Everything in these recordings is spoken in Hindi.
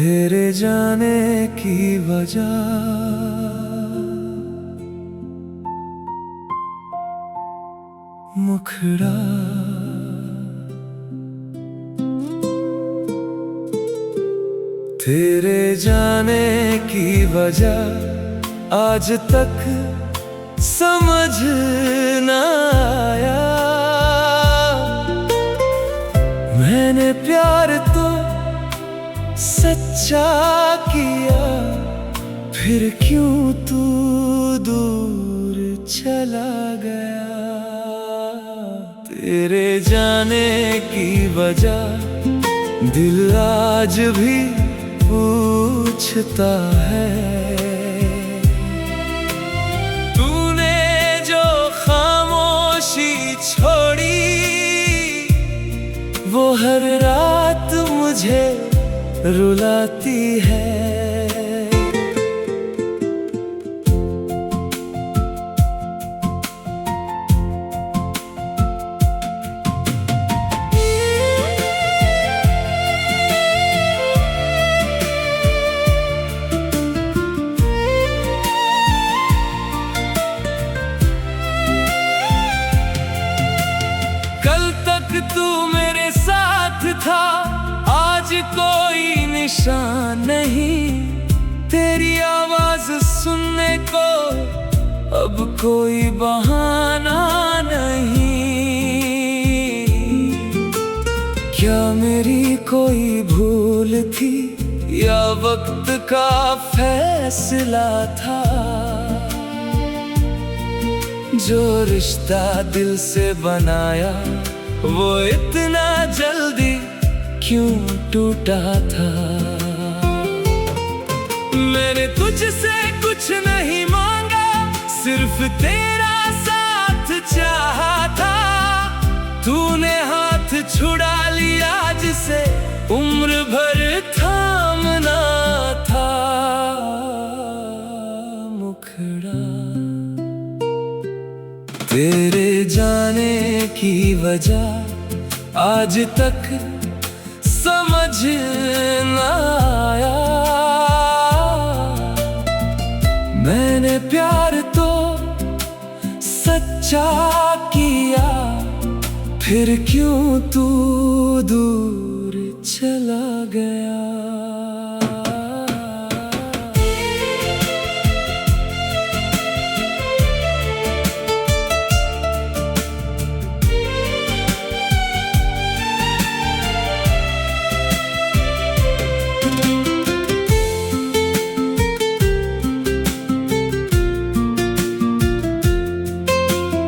तेरे जाने की वजह मुखड़ा। तेरे जाने की वजह आज तक समझ न आया। मैंने प्यार तो सच्चा किया, फिर क्यों तू दूर चला गया। तेरे जाने की वजह दिल आज भी पूछता है। तूने जो खामोशी छोड़ी, वो हर रात मुझे रुलाती है। कल तक तू मेरे साथ था, आज कोई निशान नहीं। तेरी आवाज सुनने को अब कोई बहाना नहीं। क्या मेरी कोई भूल थी या वक्त का फैसला था। जो रिश्ता दिल से बनाया वो इतना जल्दी क्यों टूटा था। मैंने तुझसे कुछ नहीं मांगा, सिर्फ तेरा साथ चाहा था। तूने हाथ छुड़ा लिया जिसे उम्र भर थामना था। मुखड़ा। तेरे जाने की वजह आज तक समझ न आया। मैंने प्यार तो सच्चा किया, फिर क्यों तू दूर चला गया।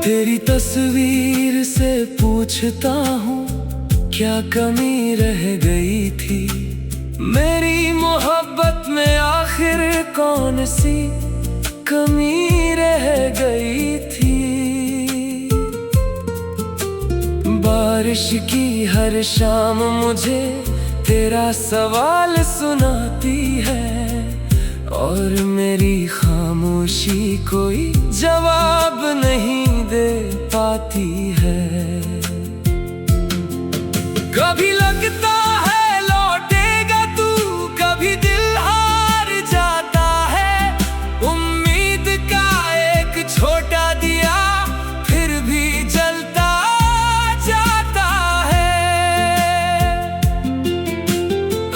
तेरी तस्वीर से पूछता हूँ, क्या कमी रह गई थी। मेरी मोहब्बत में आखिर कौन सी कमी रह गई थी। बारिश की हर शाम मुझे तेरा सवाल सुनाती है, और मेरी खामोशी कोई जवाब नहीं दे पाती है। कभी लगता है लौटेगा तू, कभी दिल हार जाता है। उम्मीद का एक छोटा दिया फिर भी जलता जाता है।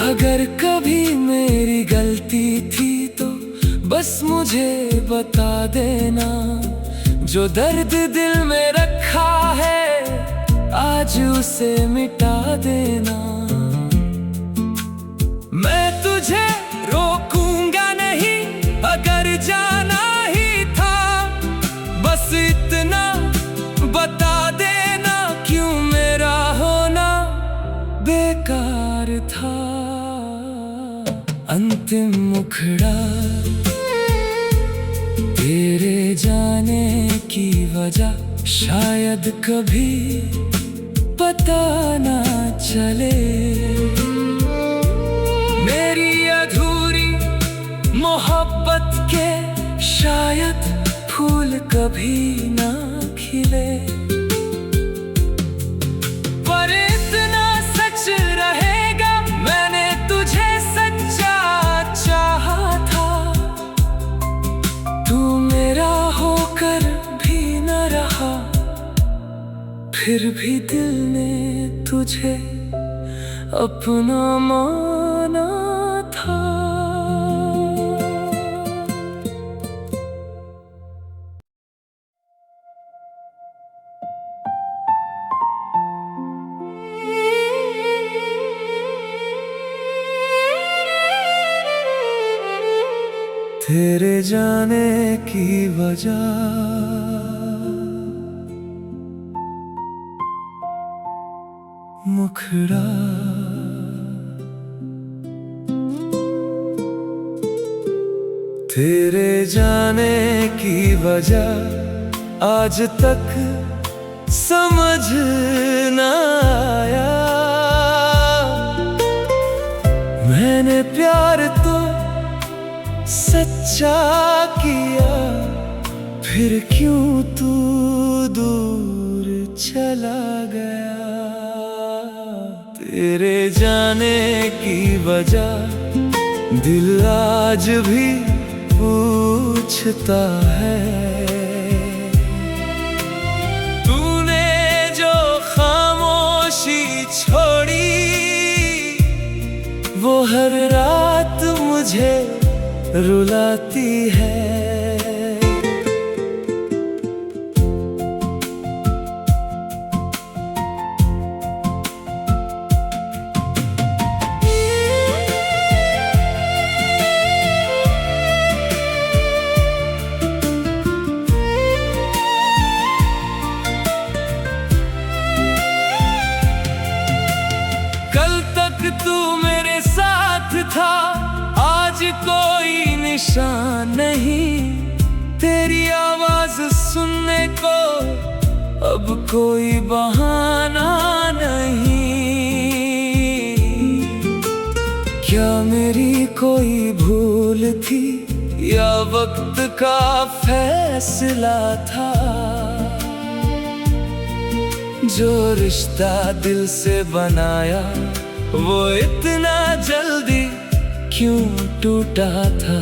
अगर कभी मेरी गलती थी तो बस मुझे बता देना। जो दर्द दिल में रखा है आज उसे मिटा देना। मैं तुझे रोकूंगा नहीं, अगर जाना ही था बस इतना बता देना। क्यों मेरा होना बेकार था। अंतिम मुखड़ा। तेरे जाने की वजह शायद कभी पता ना चले। मेरी अधूरी मोहब्बत के शायद फूल कभी ना खिले। पर इतना सच रहेगा, मैंने तुझे सच्चा फिर भी दिल ने तुझे अपना माना था। तेरे जाने की वजह मुखड़ा, तेरे जाने की वजह आज तक समझ न आया। मैंने प्यार तो सच्चा किया, फिर क्यों तू दूर चला गया। तेरे जाने की वजह दिल आज भी पूछता है। तूने जो खामोशी छोड़ी, वो हर रात मुझे रुलाती है। कल तक तू मेरे साथ था, आज कोई निशान नहीं। तेरी आवाज सुनने को अब कोई बहाना नहीं। क्या मेरी कोई भूल थी या वक्त का फैसला था। जो रिश्ता दिल से बनाया वो इतना जल्दी क्यों टूटा था।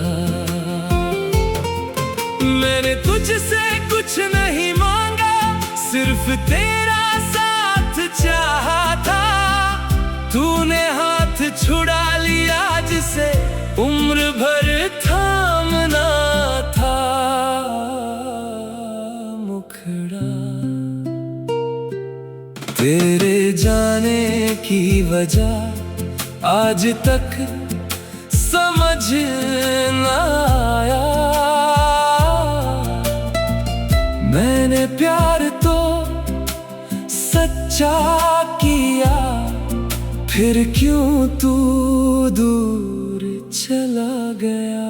मैंने तुझसे कुछ नहीं मांगा, सिर्फ तेरा साथ चाहा था। तूने हाथ छुड़ा लिया जिसे उम्र भर थामना था। मुखड़ा, तेरे जाने की वजह आज तक समझ न आया। मैंने प्यार तो सच्चा किया, फिर क्यों तू दूर चला गया।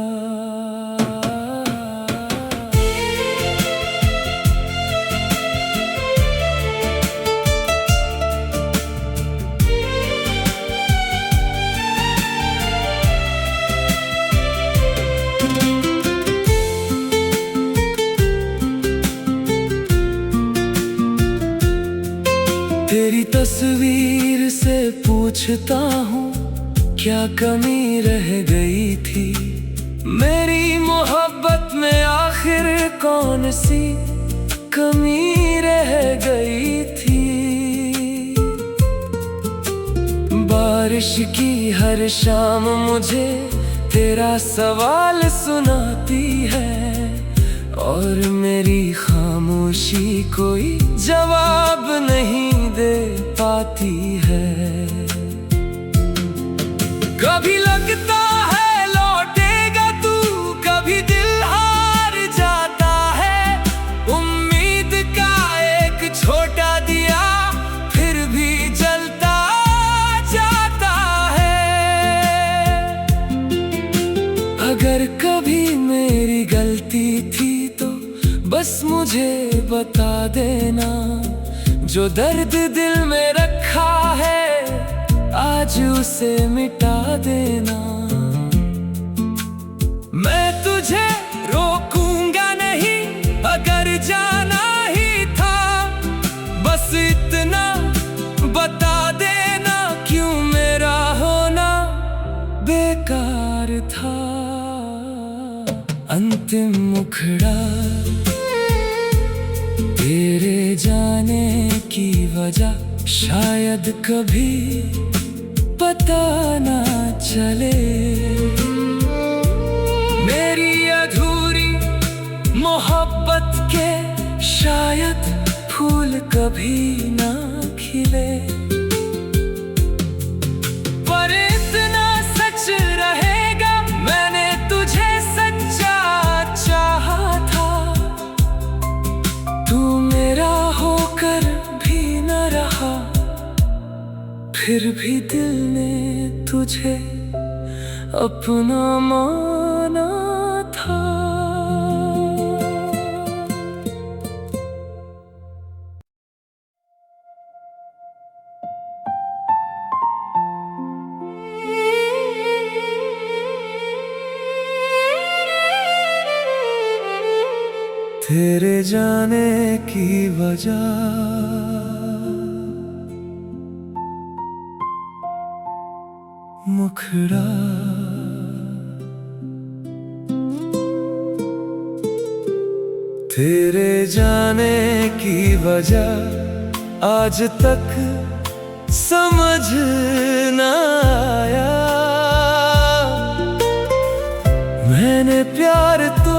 तेरी तस्वीर से पूछता हूँ क्या कमी रह गई थी। मेरी मोहब्बत में आखिर कौन सी कमी रह गई थी। बारिश की हर शाम मुझे तेरा सवाल सुनाती है, और मेरी खामोशी कोई जवाब नहीं दे पाती है। कभी लगता है लौटेगा तू, कभी दिल हार जाता है। उम्मीद का एक छोटा दिया फिर भी जलता जाता है। अगर कभी मेरी गलती थी तो बस मुझे बता देना। जो दर्द दिल में रखा है आज उसे मिटा देना। मैं तुझे रोकूंगा नहीं, अगर जाना ही था बस इतना बता देना। क्यों मेरा होना बेकार था। अंतिम मुखड़ा, तेरे जाने की वजह शायद कभी पता ना चले। मेरी अधूरी मोहब्बत के शायद फूल कभी ना खिले, पर इतना सच रहेगा मैंने तुझे सच्चा चाहा था। तू मेरा होकर भी न रहा, फिर भी दिल ने तुझे अपना माना था। तेरे जाने की वजह मुखड़ा, तेरे जाने की वजह आज तक समझ न आया। मैंने प्यार तो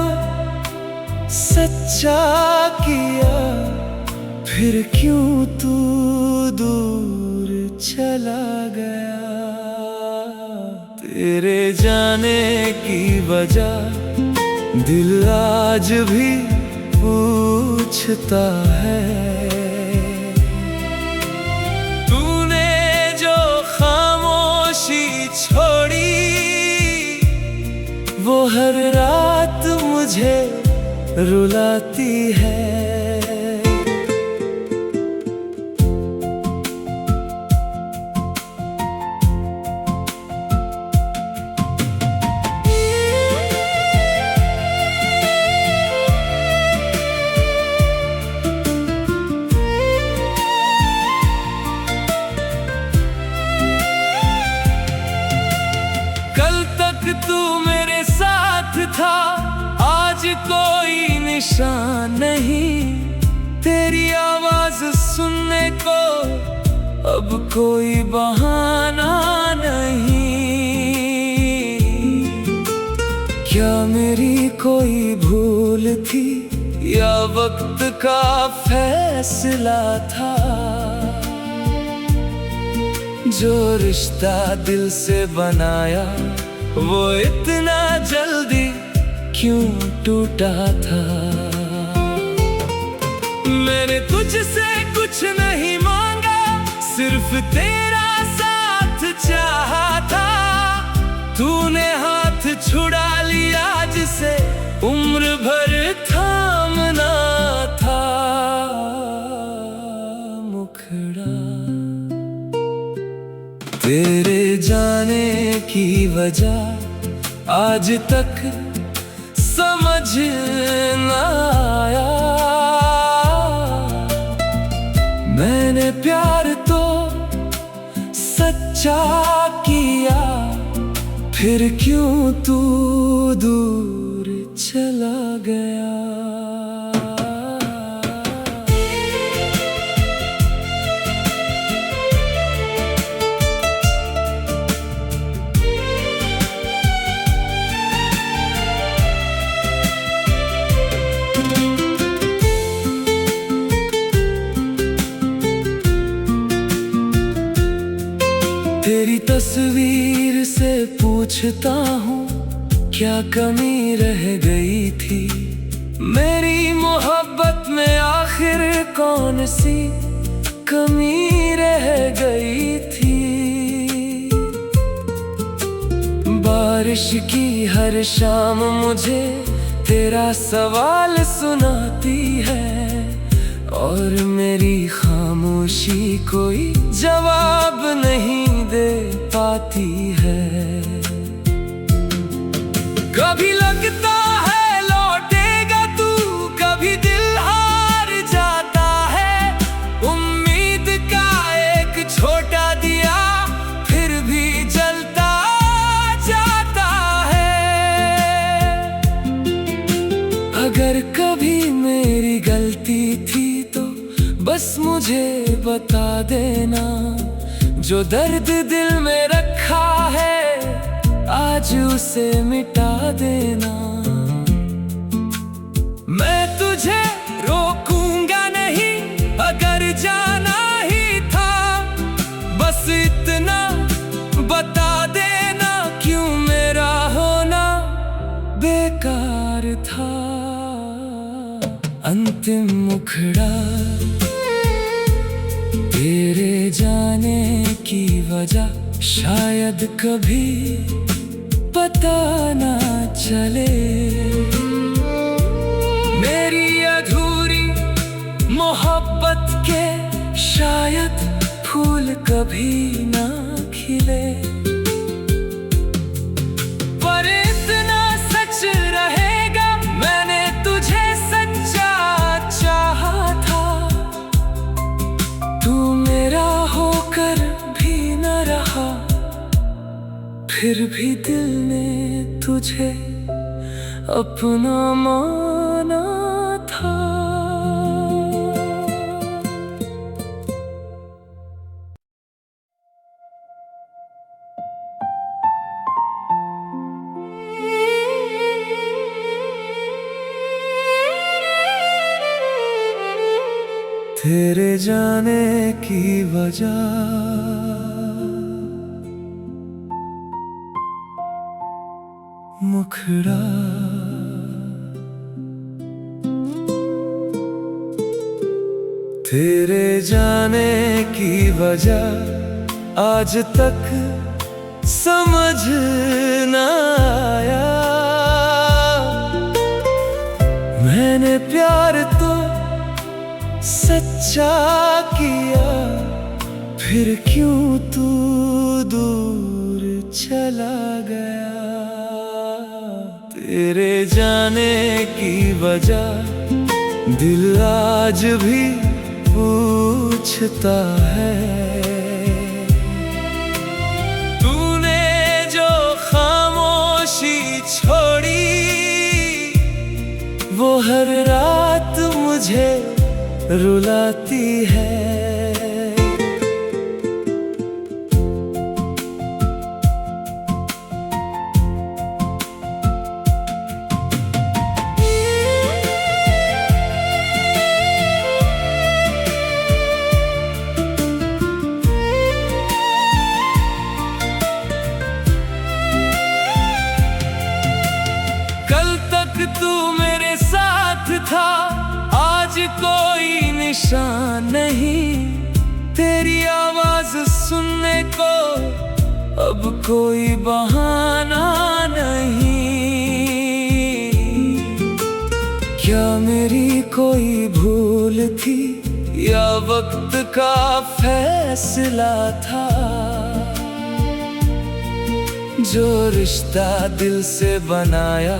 सच्चा किया, फिर क्यों तू दूर चला गया। तेरे जाने की वजह दिल आज भी पूछता है। तूने जो खामोशी छोड़ी वो हर रात मुझे रुलाती है। कल तक तू मेरे साथ था, आज कोई निशान नहीं। तेरी आवाज सुनने को अब कोई बहाना नहीं। क्या मेरी कोई भूल थी या वक्त का फैसला था, जो रिश्ता दिल से बनाया वो इतना जल्दी क्यों टूटा था। मैंने तुझसे कुछ नहीं मांगा, सिर्फ तेरा साथ चाहा था। तूने हाथ छुड़ा लिया जिसे उम्र भर थामना था। मुखड़ा, तेरे जाने की वजह आज तक समझ न आया। मैंने प्यार तो सच्चा किया, फिर क्यों तू दूर चला गया। तेरी तस्वीर से पूछता हूँ क्या कमी रह गई थी। मेरी मोहब्बत में आखिर कौन सी कमी रह गई थी। बारिश की हर शाम मुझे तेरा सवाल सुनाती है, और मेरी खामोशी कोई जवाब नहीं दे पाती है। कभी लगता है लौटेगा तू, कभी दिल हार जाता है। उम्मीद का एक छोटा दिया फिर भी जलता जाता है। अगर कभी मेरी गलती थी तो बस मुझे बता देना, जो दर्द दिल में रखा है आज उसे मिटा देना। मैं तुझे रोकूंगा नहीं, अगर जाना ही था बस इतना बता देना, क्यों मेरा होना बेकार था। अंतिम मुखड़ा तेरे जाने की वजह शायद कभी पता ना चले। मेरी अधूरी मोहब्बत के शायद फूल कभी ना खिले, पर इतना सच रहेगा मैंने तुझे सच्चा चाहा था। तू मेरा होकर भी न रहा, फिर भी दिल ने तुझे अपना माना था। तेरे जाने की वजह मुखड़ा तेरे जाने की वजह आज तक समझ न आया। मैंने प्यार तो सच्चा किया, फिर क्यों तू दूर चला गया। तेरे जाने की वजह दिल आज भी पूछता है। तूने जो खामोशी छोड़ी वो हर रात मुझे रुलाती है। कल तक तू मेरे साथ था, आज कोई निशान नहीं। तेरी आवाज सुनने को अब कोई बहाना नहीं। क्या मेरी कोई भूल थी या वक्त का फैसला था, जो रिश्ता दिल से बनाया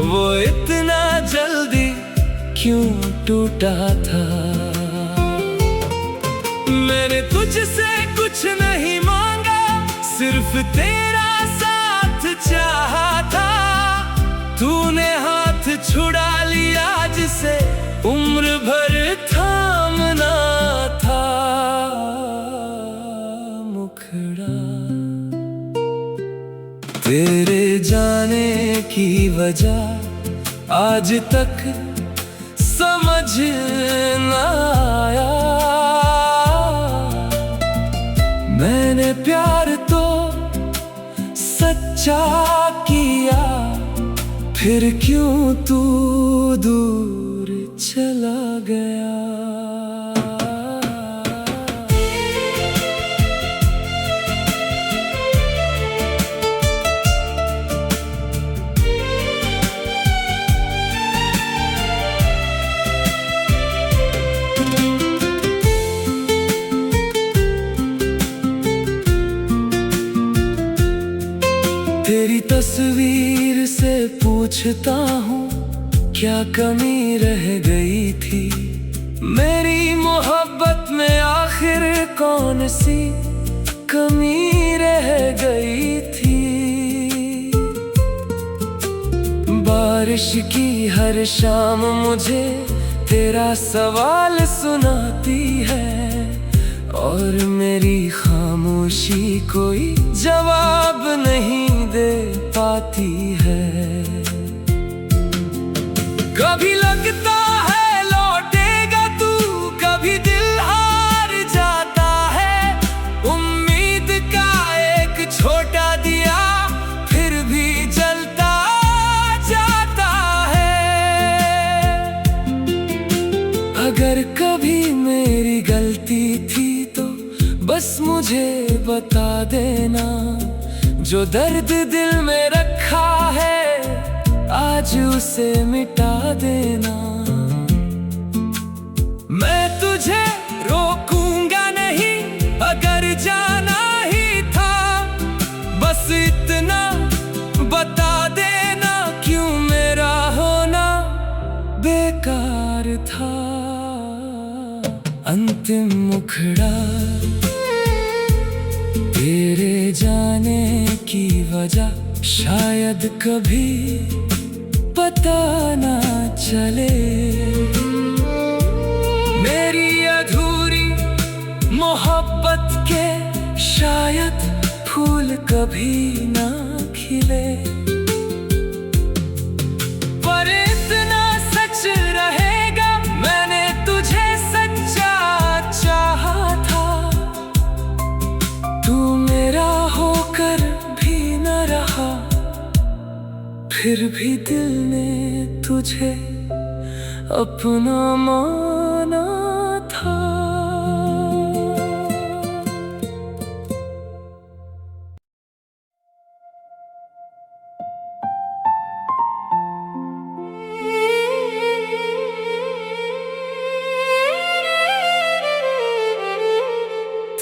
वो इतना जल्दी क्यों टूटा था। मैंने तुझसे कुछ नहीं मांगा, सिर्फ तेरा साथ चाहा था। तूने हाथ छुड़ा लिया जिसे उम्र भर थामना था। मुखड़ा तेरे जाने की वजह आज तक समझ न आया। मैंने प्यार तो सच्चा किया, फिर क्यों तू दूर चला गया। तेरी तस्वीर से पूछता हूँ क्या कमी रह गई थी। मेरी मोहब्बत में आखिर कौन सी कमी रह गई थी। बारिश की हर शाम मुझे तेरा सवाल सुनाती है और मेरी खामोशी कोई जवाब नहीं दे पाती है। कभी लगता है लौटेगा तू, कभी दिल हार जाता है। उम्मीद का एक छोटा दिया फिर भी जलता जाता है। अगर कभी मेरी गलती थी तो बस मुझे बता देना, जो दर्द दिल में रखा है आज उसे मिटा देना। मैं तुझे रोकूंगा नहीं, अगर जाना ही था बस इतना बता देना, क्यों मेरा होना बेकार था। अंतिम मुखड़ा तेरे जाने की वजह शायद कभी पता ना चले। मेरी अधूरी मोहब्बत के शायद फूल कभी ना खिले, पर इतना सच रहेगा मैंने तुझे सच्चा चाहा था। तू मेरा होकर भी न रहा, फिर भी दिल ने तुझे अपना माना था।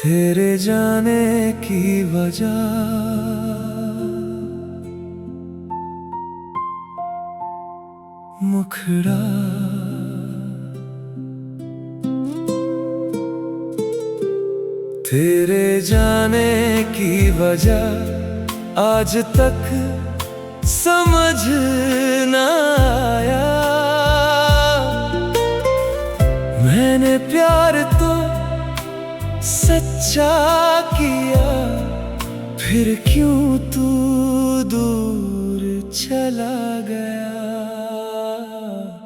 तेरे जाने की वजह मुखड़ा तेरे जाने की वजह आज तक समझ न आया। मैंने प्यार तो सच्चा किया, फिर क्यों तू दूर चला गया।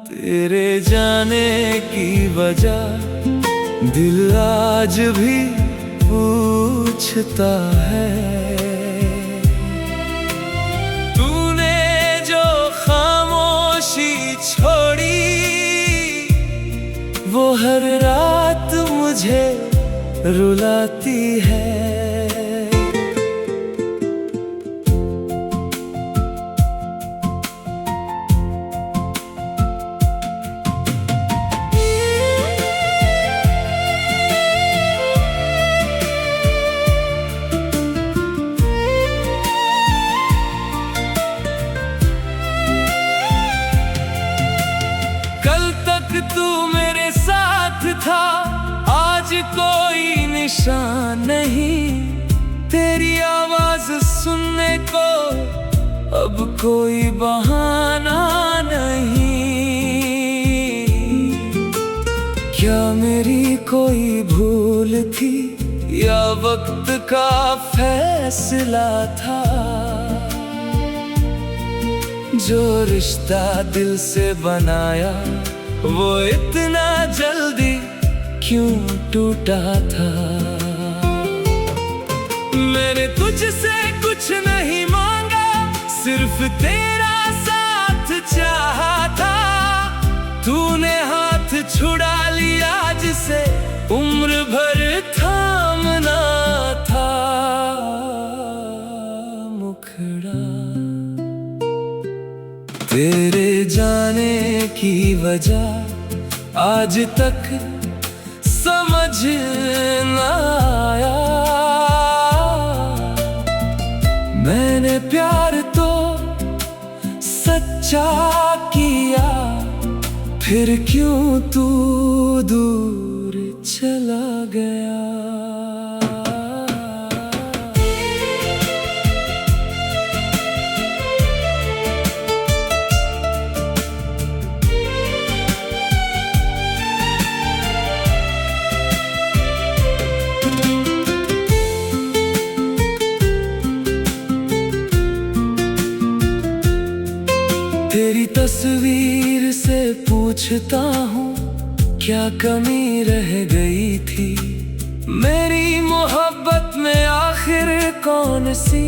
तेरे जाने की वजह दिल आज भी पूछता है। तूने जो खामोशी छोड़ी वो हर रात मुझे रुलाती है। कल तक तू मेरे साथ था, आज कोई निशान नहीं। तेरी आवाज सुनने को अब कोई बहाना नहीं। क्या मेरी कोई भूल थी या वक्त का फैसला था, जो रिश्ता दिल से बनाया वो इतना जल्दी क्यों टूटा था। मैंने तुझसे कुछ नहीं मांगा, सिर्फ तेरा साथ चाहा था। तूने हाथ छुड़ा लिया जिसे उम्र भर थामना था। मुखड़ा तेरे जाने की वजह आज तक समझ न आया। मैंने प्यार तो सच्चा किया, फिर क्यों तू दूर चला गया। तकदीर से पूछता हूँ, क्या कमी रह गई थी मेरी मोहब्बत में, आखिर कौन सी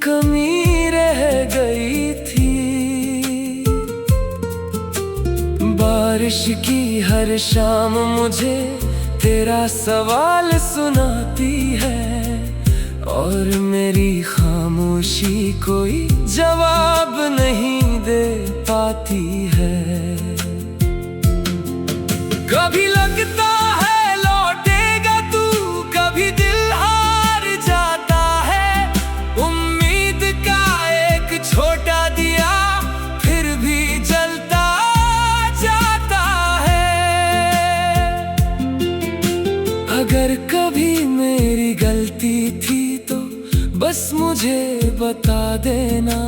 कमी रह गई थी। बारिश की हर शाम मुझे तेरा सवाल सुनाती है, और मेरी खामोशी कोई जवाब नहीं दे पाती है। कभी लगता है लौटेगा तू, कभी दिल हार जाता है। उम्मीद का एक छोटा दिया फिर भी जलता जाता है। अगर कभी मेरी गलती थी तो बस मुझे बता देना,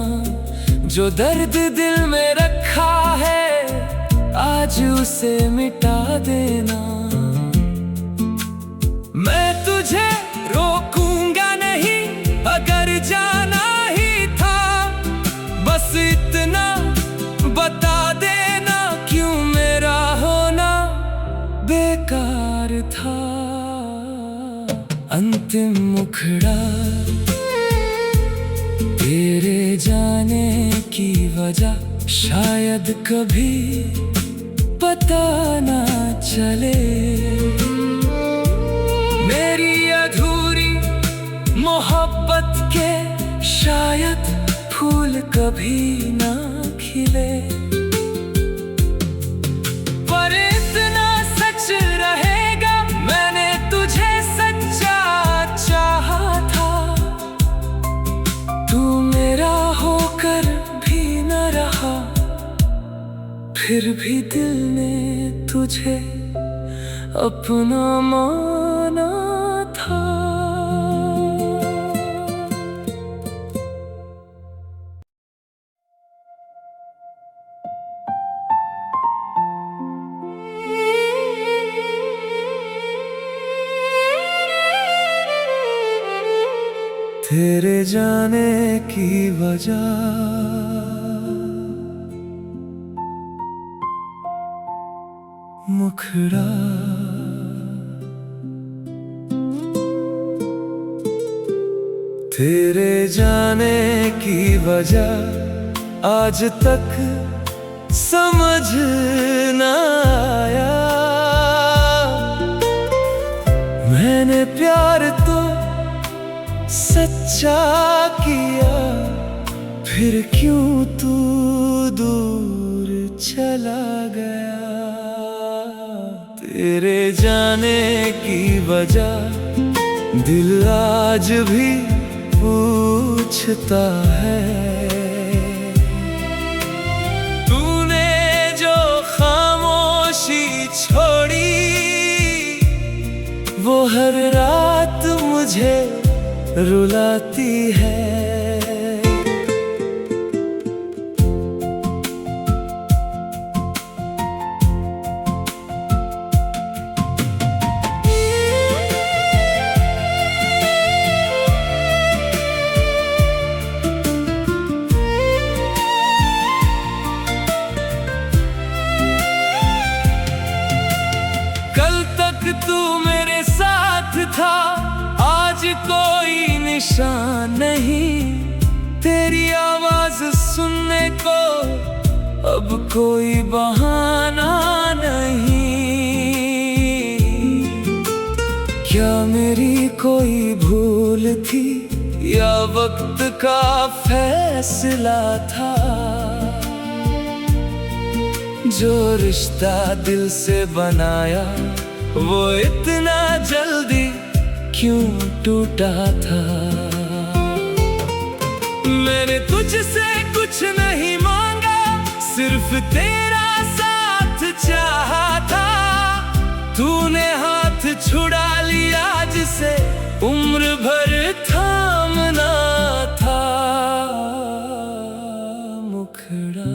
जो दर्द दिल में रखा है आज उसे मिटा देना। मैं तुझे रोकूंगा नहीं, अगर जाना ही था बस इतना बता देना, क्यों मेरा होना बेकार था। अंतिम मुखड़ा तेरे जाने की वजह शायद कभी पता ना चले। मेरी अधूरी मोहब्बत के शायद फूल कभी ना खिले, पर इतना सच रहेगा मैंने तुझे सच्चा चाहा था। तू मेरा होकर भी न रहा, फिर भी दिल ने तुझे अपना माना था। तेरे जाने की वजह मुखड़ा, तेरे जाने की वजह आज तक समझ न आया। मैंने प्यार तो सच्चा किया, फिर क्यों तू दूर चला गया। तेरे जाने की वजह दिल आज भी पूछता है। तूने जो खामोशी छोड़ी वो हर रात मुझे रुलाती है। कल तक तू मेरे साथ था, आज कोई निशान नहीं। तेरी आवाज सुनने को अब कोई बहाना नहीं। क्या मेरी कोई भूल थी या वक्त का फैसला था, जो रिश्ता दिल से बनाया वो इतना जल्दी क्यों टूटा था। मैंने तुझसे कुछ नहीं मांगा, सिर्फ तेरा साथ चाहा था। तूने हाथ छुड़ा लिया जिसे उम्र भर थामना था। मुखड़ा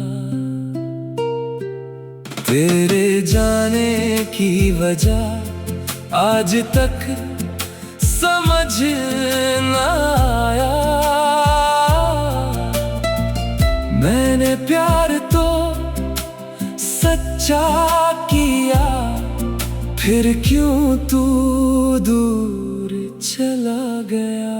तेरे जाने की वजह आज तक समझ न आया। मैंने प्यार तो सच्चा किया, फिर क्यों तू दूर चला गया।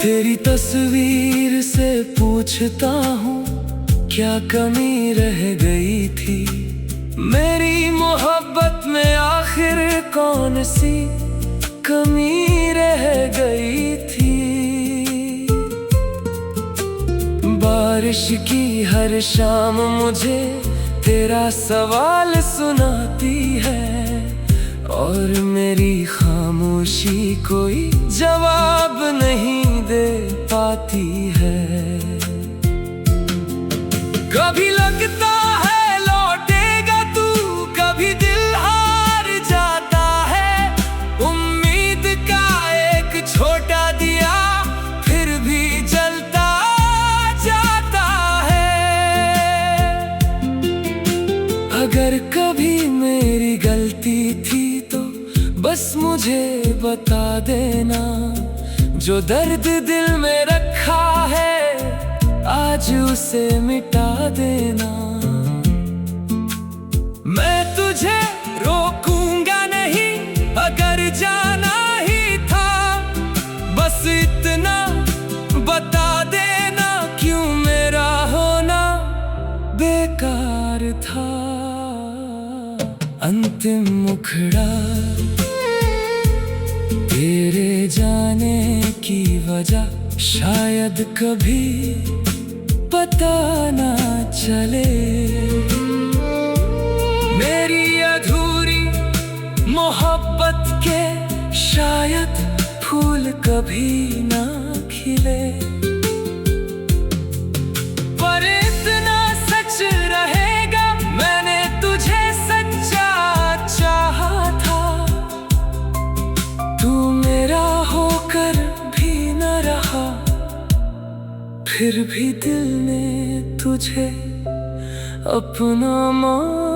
तेरी तस्वीर से पूछता हूँ, क्या कमी रह गई थी मेरी मोहब्बत में, आखिर कौन सी कमी रह गई थी। बारिश की हर शाम मुझे तेरा सवाल सुनाती है, और मेरी खामोशी कोई जवाब नहीं दे पाती है। कभी लगता है लौटेगा तू, कभी दिल हार जाता है। उम्मीद का एक छोटा दिया फिर भी जलता जाता है। अगर कभी मेरी गलती थी तो बस मुझे बता देना, जो दर्द दिल में रखा है आज उसे मिटा देना। मैं तुझे रोकूंगा नहीं, अगर जाना ही था बस इतना बता देना, क्यों मेरा होना बेकार था। अंतिम मुखड़ा तेरे जाने की वजह शायद कभी पता ना चले। मेरी अधूरी मोहब्बत के शायद फूल कभी ना खिले, पर इतना सच रहेगा मैंने तुझे सच्चा चाहा था। तू मेरा होकर भी न रहा, फिर भी दिल ने तुझे अपना मान